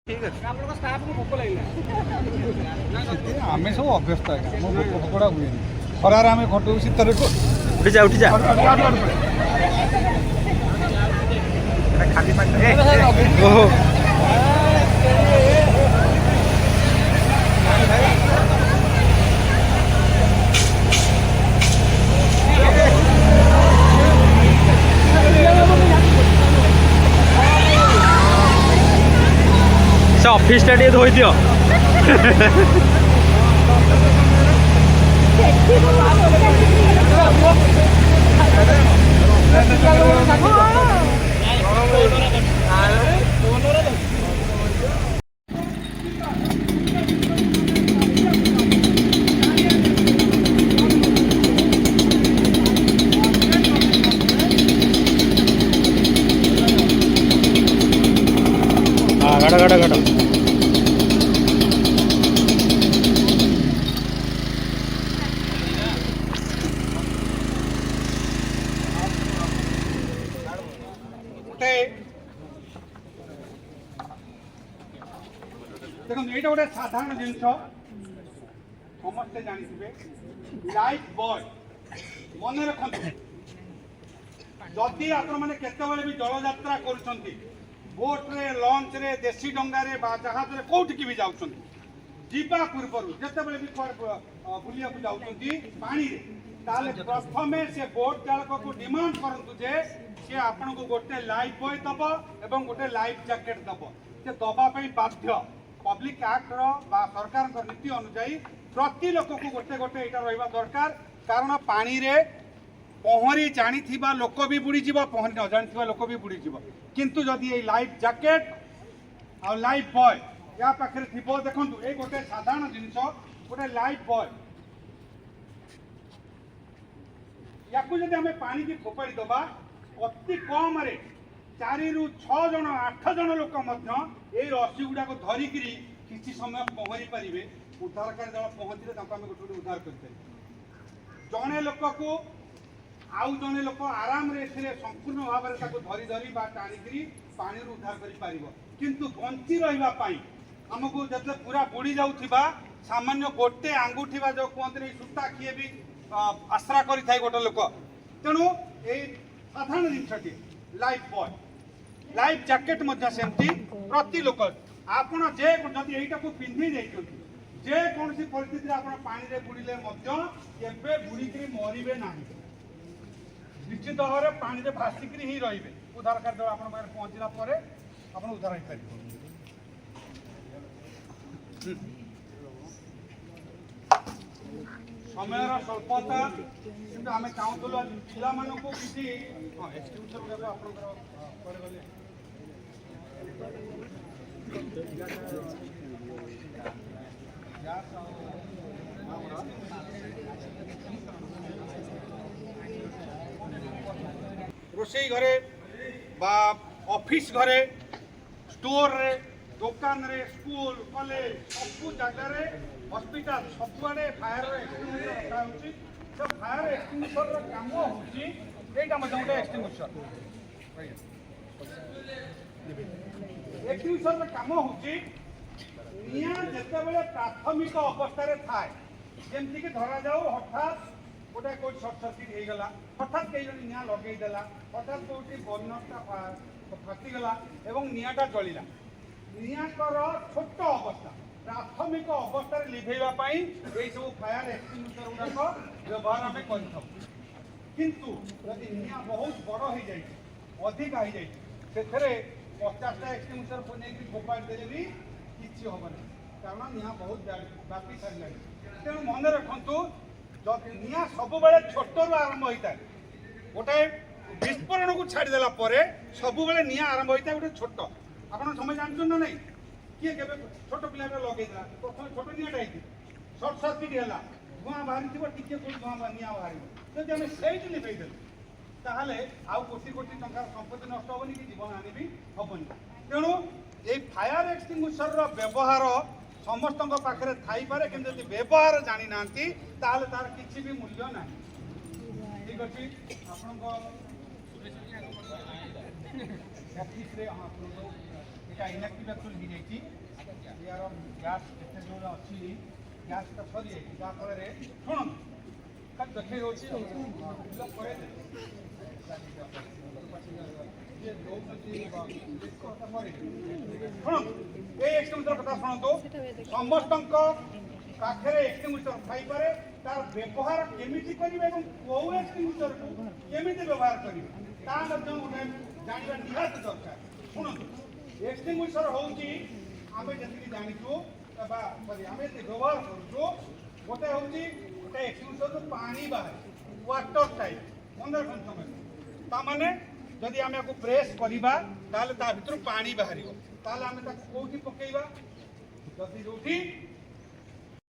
ठीक है आम सब अभ्यस्त भोकड़ा हुए खरार आम खटू शीत उठी जा खाली ओहो से ऑफिस टा टे धोई दियो गड़ा गड़ा गड़ा देखो ये गोटे साधारण जिन समस्ते जानी लाइफ बॉय मन रखु जदि आपण मैंने केतबेले भी जल यात्रा करुछंती बोट रे लॉन्च रे देसी डंगा रे बा जहाज रे कोठिकी भी जाउछंती जीवा पूर्व जितेबले भी बुलिया को जाउछंती पानी रे ताले प्रथमे से बोट चालक को डिमांड करंतु जे से आपन को गोटे लाइफ बॉय दबो एवं गोटे लाइफ जैकेट दबो से दबा पई बाध्य पब्लिक एक्ट रो बा सरकार नीति अनुसार प्रति लोक को गोटे गोटे एटा रहिबा दरकार कारण पानी रे पहरी जानी थिबा लोक भी बुड़ी जीव पहरी न जानी थिबा लोक भी बुड़ी जीव किंतु जदि ये लाइफ जैकेट आ लाइफ बॉय या पाखरे थिबो देखंतु ए गोटे साधारण जिनिस गोटे लाइफ बॉय याकू जदि हमें पानी की फोपाड़ी दबा अति कम रे 4 ରୁ 6 जन 8 जन लोक रस्सी गुड़ा को धरिकी किसी समय पहरी पारे उद्धारकारी दल पहुँचले गोटे उद्धार कर जड़े लोक को आउ जड़े लोक आराम संपूर्ण भाव में धरी धरी टाणी पानी उद्धार कर किंतु बंची रही आमको जो पूरा बुड़ी जाऊा सामान्य गोटे आंगुठी जो कहते सूता किए भी आश्रा करें गोटे लोक तेणु ये साधारण जिनटी लाइफ बॉय लाइफ जैकेट सेमती प्रति लोक आपण जे जदि एटा को पिंधि जाइछथि जे कोनसी परिस्थिति आपण पानी रे बुड़ीले केबे बुड़ीकरी मरिबे नाही निश्चित भाव में पानी रे भासिकरी ही रहिबे उद्धारकारी दल आपण पाखरे पहुंचला परे आपण उद्धार होई पारिबो समय स्वल्पता किंतु आम चाहूल पिला मानू किसी रोषे घरे बा ऑफिस घरे स्टोर रे दुकान रे स्कूल कॉलेज सब जगह हॉस्पिटल सबुआड़े फायर एक्सटिंग्विशर फायर एक्सटिंग्विशर काम होगी गोटे एक्सटिंग्विशर एक्सटिंग्विशर काम होगी निया जितेबले प्राथमिक अवस्था थाए जमती कि धरा जाऊ हठात गोटे कौट सर्ट सर्किट होगा हठात कई जन निया लगेदेला हठात कौटी बर्नरटा फाटिगला और निआटा जलिला निआटर छोट अवस्था प्राथमिक अवस्था लिभेवाई ये सब फायर एक्सटिंग्विशर गुड़ाक व्यवहार आम किंतु जदि निआ बहुत बड़ हो जाए अधिक हो जाए से 50टा एक्सटिंग्विशर को नहीं फोपाड़ी देले भी किसी हेनी कारण निआ बहुत व्यापी सारे तेणु मन रखु जदि निआ सब छोट आरंभ होता है गोटे विस्फोरण को छाड़देला सब निआ आरंभ होता है गोटे छोट आप समय जानते ना नहीं किए के छोट पिला लगेगा प्रथम छोट निआटा होती सर्ट सर्किट है धूआ बाहरी थी टी धूआ निआ बाहर जब आम से लिभेदेलु ताहले आउ कोटी कोटी टंकार संपत्ति नष्ट हेनी कि जीवन हानि भी हेनी तेणु ये फायर एक्सटिंग्विशर व्यवहार समस्त पाखे थाईपे कि व्यवहार जानी ना तार किसी भी मूल्य ना ठीक अच्छे आप এটা ইনଆକ୍টিভেସନ୍ ହେଇଯାଇଛି ଏହାର ଗ୍ୟାସ୍ ଏତେ ଜୋର ଅଛି ଗ୍ୟାସ୍ଟା ସରିଯାଇଛି ଯାହାଫଳରେ ଶୁଣନ୍ତୁ ଖାଲି ଦେଖେଇ ଦେଉଛି ପରେ ଶୁଣନ୍ତୁ এই এক্সটিংগুইশর কথা শুଣନ୍ତୁ ସମସ୍ତଙ୍କ ପାଖରେ ଏକ୍ସଟିଂଗୁଇଶର ଥାଇପାରେ ତାର ବ୍ୟବହାର କେମିତି କରିବେ ଏବଂ କୋଉ ଏକ୍ସଟିଂଗୁଇଶରକୁ କେମିତି ବ୍ୟବହାର କରିବେ ତା ମଧ୍ୟ ଗୋଟେ ଜାଣିବା ନିହାତି ଦରକାର ଶୁଣନ୍ତୁ ଏକ୍ସଟିଂଗୁଇଶର ହେଉଛି ଆମେ ଯେତିକି ଜାଣିଛୁ ବା ସରି ଆମେ ଯେତିକି ବ୍ୟବହାର କରୁଛୁ ଗୋଟେ ହେଉଛି ଗୋଟେ ଏକ୍ସଟିଂଗୁଇଶରରୁ ପାଣି ବାହାରେ ୱାଟର ଟାଇପ୍ ମନେ ରଖନ୍ତୁ ସମସ୍ତେ ତାମାନେ ଯଦି ଆମେ ଆକୁ ପ୍ରେସ୍ କରିବା ତାହେଲେ ତା ଭିତରୁ ପାଣି ବାହାରିବ ତାହେଲେ ଆମେ ତାକୁ କୋଉଠି ପକେଇବା ଯଦି ଯୋଉଠି